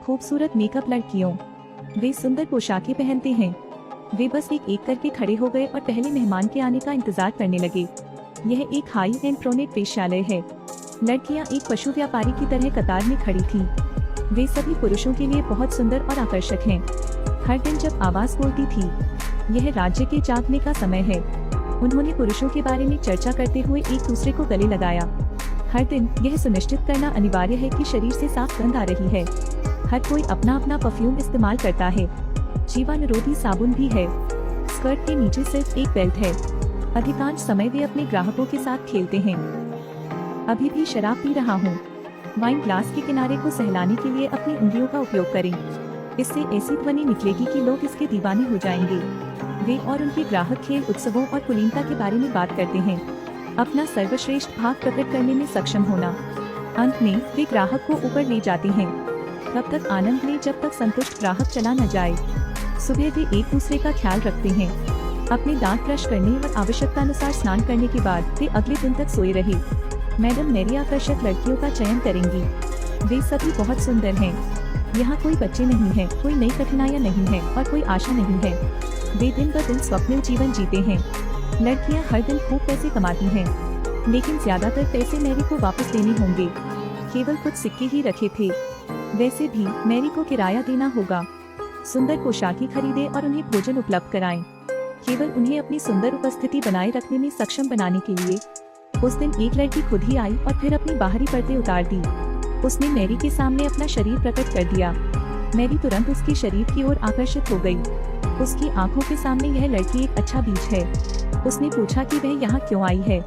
खूबसूरत मेकअप लड़कियों। वे सुंदर पोशाकें पहनते हैं। वे बस एक एक करके खड़े हो गए और पहले मेहमान के आने का इंतजार करने लगे। यह एक हाई एंड प्रोनेट वेश्यालय है। लड़कियां एक पशु व्यापारी की तरह कतार में खड़ी थीं। वे सभी पुरुषों के लिए बहुत सुंदर और आकर्षक हैं। हर दिन जब आवाज बोलती थी, यह राज्य के जागने का समय है। उन्होंने पुरुषों के बारे में चर्चा करते हुए एक दूसरे को गले लगाया। हर दिन यह सुनिश्चित करना अनिवार्य है कि शरीर से साफ गंध आ रही है। हर कोई अपना अपना परफ्यूम इस्तेमाल करता है। जीवाणुरोधी साबुन भी है। स्कर्ट के नीचे सिर्फ एक बेल्ट है। अधिकांश समय वे अपने ग्राहकों के साथ खेलते हैं। अभी भी शराब पी रहा हूँ। वाइन ग्लास के किनारे को सहलाने के लिए अपनी उंगलियों का उपयोग करें। इससे ऐसी ध्वनि निकलेगी कि लोग इसके दीवाने हो जाएंगे। वे और उनके ग्राहक खेल उत्सवों और कुलीनता के बारे में बात करते हैं। अपना सर्वश्रेष्ठ भाग प्रकट करने में सक्षम होना। अंत में वे ग्राहक को ऊपर ले जाते हैं। तब तक आनंद लें जब तक संतुष्ट ग्राहक चला न जाए। सुबह वे एक दूसरे का ख्याल रखते हैं। अपने दांत ब्रश करने और आवश्यकतानुसार स्नान करने के बाद वे अगले दिन तक सोए रहे। मैडम मेरी आकर्षक लड़कियों का चयन करेंगी। वे सभी बहुत सुंदर हैं। यहाँ कोई बच्चे नहीं हैं, कोई नई कठिनाइयाँ नहीं है और कोई आशा नहीं है। वे दिन ब दिन स्वप्निल जीवन जीते हैं। लड़कियाँ हर दिन खूब पैसे कमाती हैं, लेकिन ज्यादातर पैसे मैरी को वापस देने होंगे। केवल कुछ सिक्के ही रखे थे। वैसे भी मैरी को किराया देना होगा। सुंदर पोशाकें खरीदे और उन्हें भोजन उपलब्ध कराएं। केवल उन्हें अपनी सुंदर उपस्थिति बनाए रखने में सक्षम बनाने के लिए। उस दिन एक लड़की खुद ही आई और फिर अपनी बाहरी पर्दे उतार दी। उसने मैरी के सामने अपना शरीर प्रकट कर दिया। मैरी तुरंत उसके शरीर की ओर आकर्षित हो गई। उसकी आंखों के सामने यह लड़की एक अच्छा बीज है। उसने पूछा कि वह यहाँ क्यों आई है।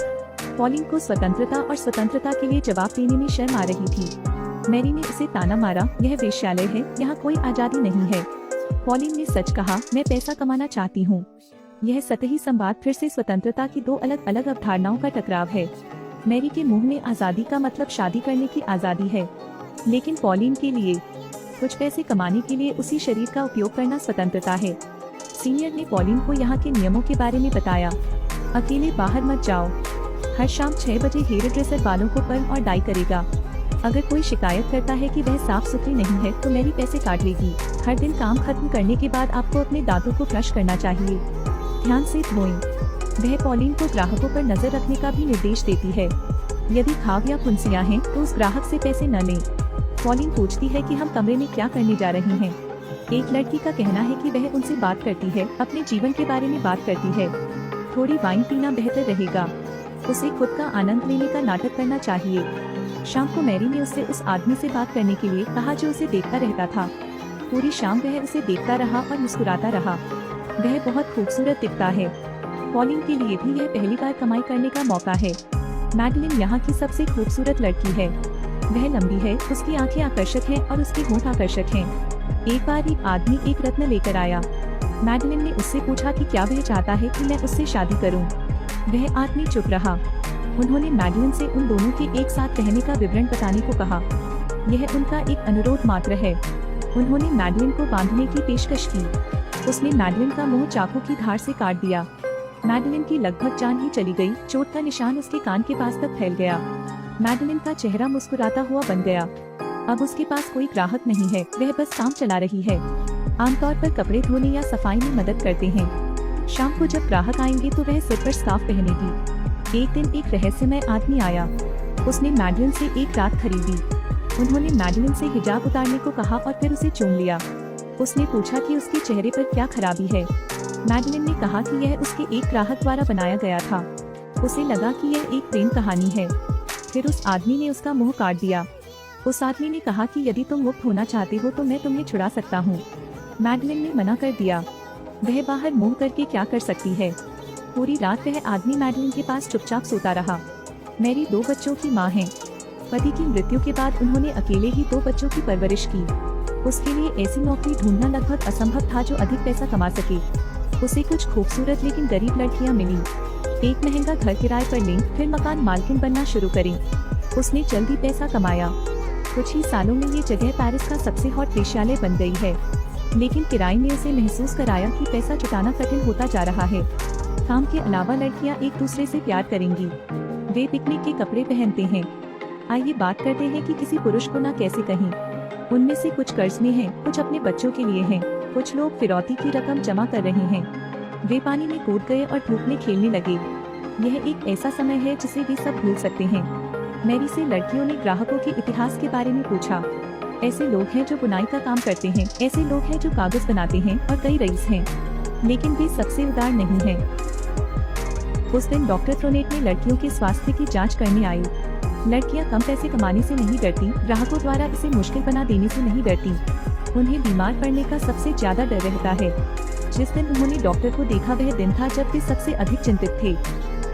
पॉलिन को स्वतंत्रता और स्वतंत्रता के लिए जवाब देने में शर्म आ रही थी। मैरी ने उसे ताना मारा, यह वेश्यालय है, यहाँ कोई आजादी नहीं है। पॉलिन ने सच कहा, मैं पैसा कमाना चाहती हूँ। यह सतही संवाद फिर से स्वतंत्रता की दो अलग अलग अवधारणाओं का टकराव है। मैरी के मुंह में आजादी का मतलब शादी करने की आजादी है, लेकिन पॉलिन के लिए कुछ पैसे कमाने के लिए उसी शरीर का उपयोग करना स्वतंत्रता है। सीनियर ने पॉलिन को यहाँ के नियमों के बारे में बताया। अकेले बाहर मत जाओ। हर शाम 6 बजे हेयर ड्रेसर बालों को कर्ल और डाई करेगा। अगर कोई शिकायत करता है कि वह साफ सुथरी नहीं है तो मैरी पैसे काट लेगी। हर दिन काम खत्म करने के बाद आपको अपने दांतों को ब्रश करना चाहिए। ध्यान से धोएं। वह पॉलिन को ग्राहकों पर नजर रखने का भी निर्देश देती है। यदि घाव या फुंसियां हैं तो उस ग्राहक से पैसे न लें। पॉलिन पूछती है कि हम कमरे में क्या करने जा रहे हैं। एक लड़की का कहना है कि वह उनसे बात करती है, अपने जीवन के बारे में बात करती है। थोड़ी वाइन पीना बेहतर रहेगा। उसे खुद का आनंद लेने का नाटक करना चाहिए। शाम को मैरी ने उससे उस आदमी से बात करने के लिए कहा जो उसे देखता रहता था। पूरी शाम वह उसे देखता रहा और मुस्कुराता रहा। वह बहुत खूबसूरत दिखता है। पॉलिन के लिए भी यह पहली बार कमाई करने का मौका है। मैडलिन यहाँ की सबसे खूबसूरत लड़की है। वह लंबी है, उसकी आंखें आकर्षक हैं और उसके होंठ आकर्षक हैं। एक बार एक आदमी एक रत्न लेकर आया। मैडलिन ने उससे पूछा कि क्या वह चाहता है कि मैं उससे शादी करूं। वह आदमी चुप रहा। उन्होंने मैडलिन से उन दोनों के एक साथ रहने का विवरण बताने को कहा। यह उनका एक अनुरोध मात्र है। उन्होंने मैडलिन को बांधने की पेशकश की। उसने मैडलिन का मुंह चाकू की धार से काट दिया। मैडलिन की लगभग जान ही चली गई। चोट का निशान उसके कान के पास तक फैल गया। मैडलिन का चेहरा मुस्कुराता हुआ बन गया। अब उसके पास कोई ग्राहक नहीं है, वह बस काम चला रही है। आमतौर पर कपड़े धोने या सफाई में मदद करते हैं। शाम को जब ग्राहक आएंगे तो वह सिर पर स्कार्फ पहनेगी। एक दिन एक रहस्यमय आदमी आया। उसने मैडलिन से एक रात खरीदी। उन्होंने मैडलिन से हिजाब उतारने को कहा और फिर उसे चूम लिया। उसने पूछा कि उसके चेहरे पर क्या खराबी है। मैडलिन ने कहा कि यह उसके एक ग्राहक द्वारा बनाया गया था। उसे लगा कि यह एक प्रेम कहानी है। फिर उस आदमी ने उसका मुंह काट दिया। उस आदमी ने कहा कि यदि तुम मुक्त होना चाहते हो तो मैं तुम्हें छुड़ा सकता हूँ। मैडलिन ने मना कर दिया। वह बाहर मुंह करके क्या कर सकती है। पूरी रात वह आदमी मैडलिन के पास चुपचाप सोता रहा। मैरी 2 बच्चों की माँ है। पति की मृत्यु के बाद उन्होंने अकेले ही 2 बच्चों की परवरिश की। उसके लिए ऐसी नौकरी ढूंढना लगभग असंभव था जो अधिक पैसा कमा सके। उसे कुछ खूबसूरत लेकिन गरीब लड़कियां मिली। एक महंगा घर किराए पर लें, फिर मकान मालकिन बनना शुरू करें। उसने जल्दी पैसा कमाया। कुछ ही सालों में ये जगह पेरिस का सबसे हॉट वेश्यालय बन गई है। लेकिन किराए ने उसे महसूस कराया कि पैसा जुटाना कठिन होता जा रहा है। काम के अलावा लड़कियां एक दूसरे से प्यार करेंगी। वे पिकनिक के कपड़े पहनते हैं। आइए बात करते हैं कि किसी पुरुष को ना कैसे कहें। उनमें से कुछ कर्ज में हैं, कुछ अपने बच्चों के लिए हैं, कुछ लोग फिरौती की रकम जमा कर रहे हैं। वे पानी में कूद गए और धूप में खेलने लगे। यह एक ऐसा समय है जिसे वे सब भूल सकते हैं। मैरी से लड़कियों ने ग्राहकों के इतिहास के बारे में पूछा। ऐसे लोग हैं जो बुनाई का काम करते हैं, ऐसे लोग हैं जो कागज बनाते हैं और कई रईस हैं, लेकिन वे सबसे उदार नहीं हैं। उस दिन डॉक्टर ट्रोनेट ने लड़कियों के स्वास्थ्य की जांच करने आई। लड़कियां कम पैसे कमाने से नहीं डरती, ग्राहकों द्वारा इसे मुश्किल बना देने से नहीं डरती। उन्हें बीमार पड़ने का सबसे ज्यादा डर रहता है। जिस दिन उन्होंने डॉक्टर को देखा वह दिन था जब वे सबसे अधिक चिंतित थे।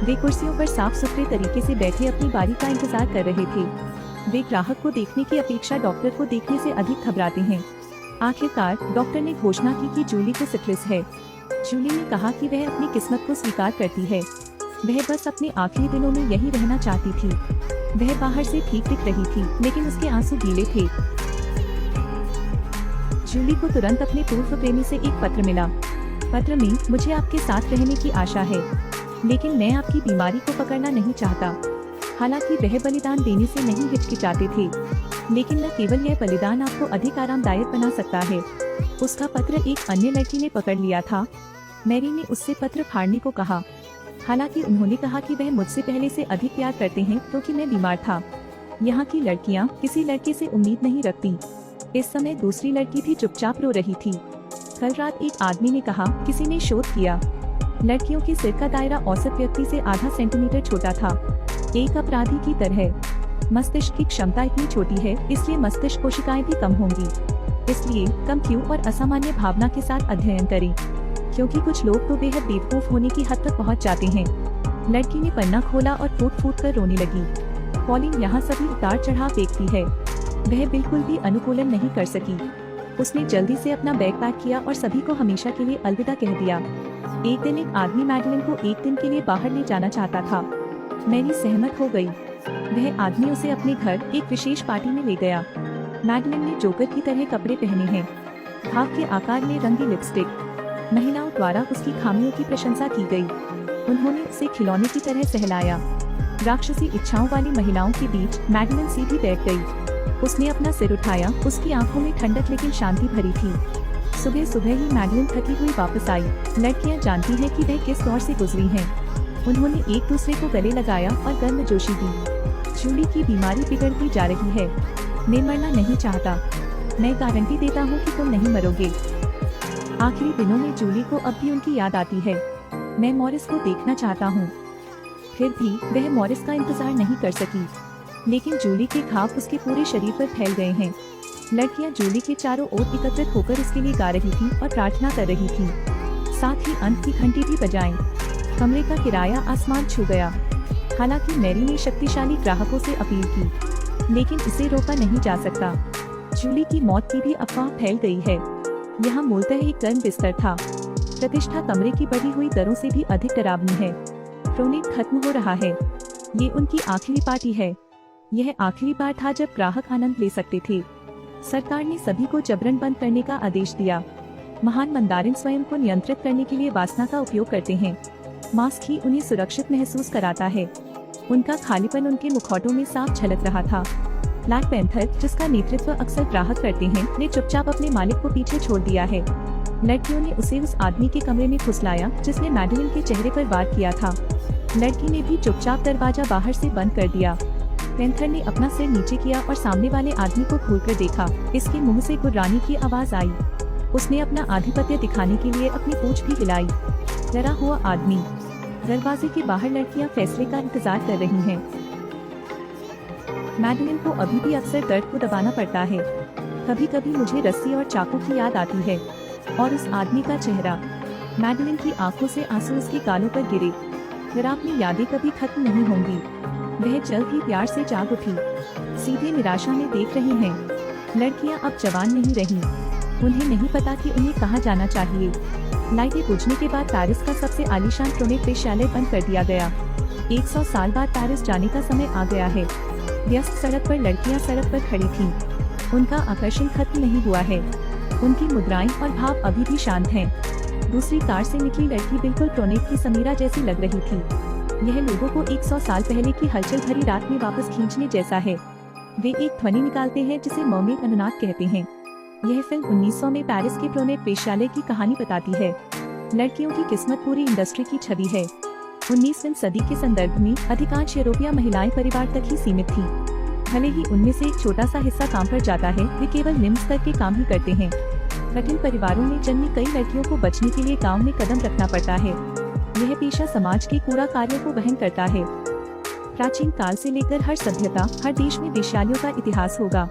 वे कुर्सियों पर साफ सुथरे तरीके से बैठे अपनी बारी का इंतजार कर रहे थे। वे ग्राहक को देखने की अपेक्षा डॉक्टर को देखने से अधिक घबराते हैं। आखिरकार डॉक्टर ने घोषणा की कि जूली को सिफिलिस है। जूली ने कहा कि वह अपनी किस्मत को स्वीकार करती है। वह बस अपने आखिरी दिनों में यही रहना चाहती थी। वह बाहर से ठीक दिख रही थी, लेकिन उसके आंसू गीले थे। जूली को तुरंत अपने पूर्व प्रेमी से एक पत्र मिला। पत्र में, मुझे आपके साथ रहने की आशा है, लेकिन मैं आपकी बीमारी को पकड़ना नहीं चाहता। हालांकि वह बलिदान देने से नहीं हिचकिचाते थे, लेकिन न केवल यह बलिदान आपको अधिक आरामदायक बना सकता है। उसका पत्र एक अन्य लड़की ने पकड़ लिया था। मैरी ने उससे पत्र फाड़ने को कहा। हालांकि उन्होंने कहा कि वह मुझसे पहले से अधिक प्यार करते हैं क्योंकि मैं बीमार था। यहाँ की लड़कियाँ किसी लड़के से उम्मीद नहीं रखती। इस समय दूसरी लड़की भी चुपचाप रो रही थी। कल रात एक आदमी ने कहा, किसी ने शोध किया, लड़कियों के सिर का दायरा औसत व्यक्ति से आधा सेंटीमीटर छोटा था। एक अपराधी की तरह। मस्तिष्क की क्षमता इतनी छोटी है, इसलिए मस्तिष्क कोशिकाएं भी कम होंगी। इसलिए कम क्यों और असामान्य भावना के साथ अध्ययन करें, क्योंकि कुछ लोग तो बेहद बेवकूफ होने की हद तक पहुंच जाते हैं। लड़की ने पन्ना खोला और फूट फूट कर रोने लगी। पॉलिन यहाँ सभी उतार चढ़ाव देखती है। वह बिल्कुल भी अनुकूलन नहीं कर सकी। उसने जल्दी से अपना बैग पैक किया और सभी को हमेशा के लिए अलविदा कह दिया। एक दिन एक आदमी मैडलिन को एक दिन के लिए बाहर ले जाना चाहता था। मैरी सहमत हो गई। वह आदमी उसे अपने घर एक विशेष पार्टी में ले गया। मैडलिन ने जोकर की तरह कपड़े पहने हैं, भाव के आकार में रंगी लिपस्टिक। महिलाओं द्वारा उसकी खामियों की प्रशंसा की गई। उन्होंने उसे खिलौने की तरह सहलाया। राक्षसी इच्छाओं वाली महिलाओं के बीच मैडलिन सीधी बैठ गई। उसने अपना सिर उठाया। उसकी आंखों में ठंडक लेकिन शांति भरी थी। सुबह सुबह ही मैडलिन थकी हुई वापस आई। लड़कियां जानती हैं कि वह किस दौर से गुजरी हैं। उन्होंने एक दूसरे को गले लगाया और गर्मजोशी दी। जूली की बीमारी बिगड़ती जा रही है। मैं मरना नहीं चाहता। मैं गारंटी देता हूँ कि तुम नहीं मरोगे। आखिरी दिनों में जूली को अब भी उनकी याद आती है। मैं मॉरिस को देखना चाहता हूँ। फिर भी वह मॉरिस का इंतजार नहीं कर सकी, लेकिन जूली के घाव उसके पूरे शरीर पर फैल गए हैं। लड़कियां जूली के चारों ओर एकत्रित होकर उसके लिए गा रही थी और प्रार्थना कर रही थी। साथ ही अंत की घंटी भी बजाई। कमरे का किराया आसमान छू गया। हालांकि मैरी ने शक्तिशाली ग्राहकों से अपील की, लेकिन इसे रोका नहीं जा सकता। जूली की मौत की भी अफवाह फैल गई है। यहाँ मूलतः एक गर्म बिस्तर था। प्रतिष्ठा कमरे की बढ़ी हुई दरों से भी अधिक डरावनी है। ट्रोनेट खत्म हो रहा है। ये उनकी आखिरी पार्टी है। यह आखिरी बार था जब ग्राहक आनंद ले सकते थे। सरकार ने सभी को जबरन बंद करने का आदेश दिया। महान मंदारिन स्वयं को नियंत्रित करने के लिए वासना का उपयोग करते हैं। मास्क ही उन्हें सुरक्षित महसूस कराता है। उनका खालीपन उनके मुखौटों में साफ झलक रहा था। ब्लैक पैंथर, जिसका नेतृत्व अक्सर ग्राहक करते हैं, ने चुपचाप अपने मालिक को पीछे छोड़ दिया है। लड़कियों ने उसे उस आदमी के कमरे में फुसलाया जिसने मैडलिन के चेहरे पर वार किया था। लड़की ने भी चुपचाप दरवाजा बाहर से बंद कर दिया। पैंथर ने अपना सिर नीचे किया और सामने वाले आदमी को खोलकर देखा। इसके मुंह से गुर्राने की आवाज आई। उसने अपना आधिपत्य दिखाने के लिए अपनी पूंछ भी हिलाई। डरा हुआ आदमी। दरवाजे के बाहर लड़कियां फैसले का इंतजार कर रही हैं। मैडलिन को अभी भी अक्सर दर्द को दबाना पड़ता है। कभी कभी मुझे रस्सी और चाकू की याद आती है और उस आदमी का चेहरा। मैडलिन की आंखों से आंसू उसके गालों पर गिरे। डरावनी यादें कभी खत्म नहीं होंगी। वह जल्द ही प्यार से जाग उठी। सीधे निराशा में देख रही हैं। लड़कियां अब जवान नहीं रही। उन्हें नहीं पता कि उन्हें कहाँ जाना चाहिए। लाइटें बुझने के बाद पेरिस का सबसे आलीशान ट्रोनेट वेश्यालय बंद कर दिया गया। 100 साल बाद पेरिस जाने का समय आ गया है। व्यस्त सड़क पर लड़कियां सड़क पर खड़ी थीं। उनका आकर्षण खत्म नहीं हुआ है। उनकी मुद्राएं और भाव अभी भी शांत हैं। दूसरी कार से निकली लड़की बिल्कुल ट्रोनेट की समीरा जैसी लग रही थी। यह लोगों को 100 साल पहले की हलचल भरी रात में वापस खींचने जैसा है। वे एक ध्वनि निकालते हैं जिसे मर्मेड अनुनाद कहते हैं। यह फिल्म 1900 में पेरिस के प्रोनेट वेश्यालय की कहानी बताती है। लड़कियों की किस्मत पूरी इंडस्ट्री की छवि है। 19वीं सदी के संदर्भ में अधिकांश यूरोपीय महिलाएं परिवार तक ही सीमित थी। भले ही उनमें से एक छोटा सा हिस्सा काम पर जाता है, वे केवल निम्न स्तर के काम ही करते हैं। कठिन परिवारों में जन्मी कई लड़कियों को बचने के लिए गांव में कदम रखना पड़ता है। यह पेशा समाज के कूड़ा कार्य को वहन करता है। प्राचीन काल से लेकर हर सभ्यता, हर देश में वेश्यालयों का इतिहास होगा।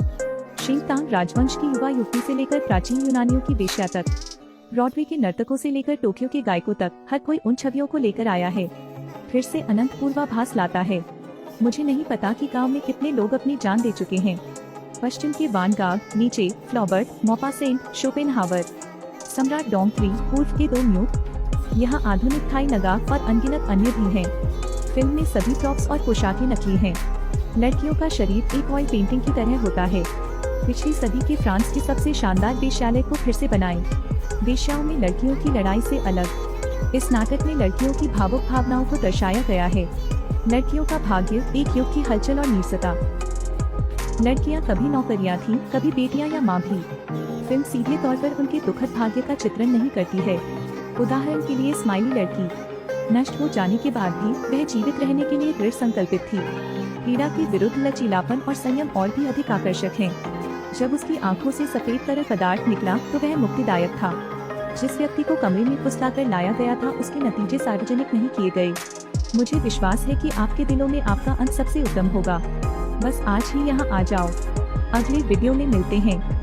शिंगतांग राजवंश की युवा युवती से लेकर प्राचीन यूनानियों की वेश्या तक, ब्रॉडवे के नर्तकों से लेकर टोक्यो के गायकों तक, हर कोई उन छवियों को लेकर आया है। फिर से अनंत पूर्वाभास लाता है। मुझे नहीं पता कि गांव में कितने लोग अपनी जान दे चुके हैं। पश्चिम के वान गाग, नीचे फ्लॉबर्ट, मोपासेंट, शोपेनहावर, सम्राट डोंगट्री, पूर्व के दो म्यूट, यहाँ आधुनिक थाई नगाक और अनगिनत अन्य भी हैं। फिल्म में सभी प्रॉप्स और पोशाकें नकली हैं। लड़कियों का शरीर एक ऑयल पेंटिंग की तरह होता है। पिछली सदी के फ्रांस के सबसे शानदार वेश्यालय को फिर से बनाएं। वेश्याओं में लड़कियों की लड़ाई से अलग इस नाटक में लड़कियों की भावुक भावनाओं को दर्शाया गया है। लड़कियों का भाग्य, एक युग की हलचल और नीरसता। लड़कियां कभी नौकरियां थीं, कभी बेटियां या मां भी। फिल्म सीधे तौर पर उनके दुखद भाग्य का चित्रण नहीं करती है। उदाहरण के लिए स्माइली लड़की नष्ट हो जाने के बाद भी वह जीवित रहने के लिए दृढ़ संकल्पित थी। पीड़ा के विरुद्ध लचीलापन और संयम और भी अधिक आकर्षक हैं। जब उसकी आंखों से सफेद तरल पदार्थ निकला तो वह मुक्तिदायक था। जिस व्यक्ति को कमरे में फुसलाकर लाया गया था उसके नतीजे सार्वजनिक नहीं किए गए। मुझे विश्वास है कि आपके दिलों में आपका अंत सबसे उत्तम होगा। बस आज ही यहाँ आ जाओ। अगले वीडियो में मिलते हैं।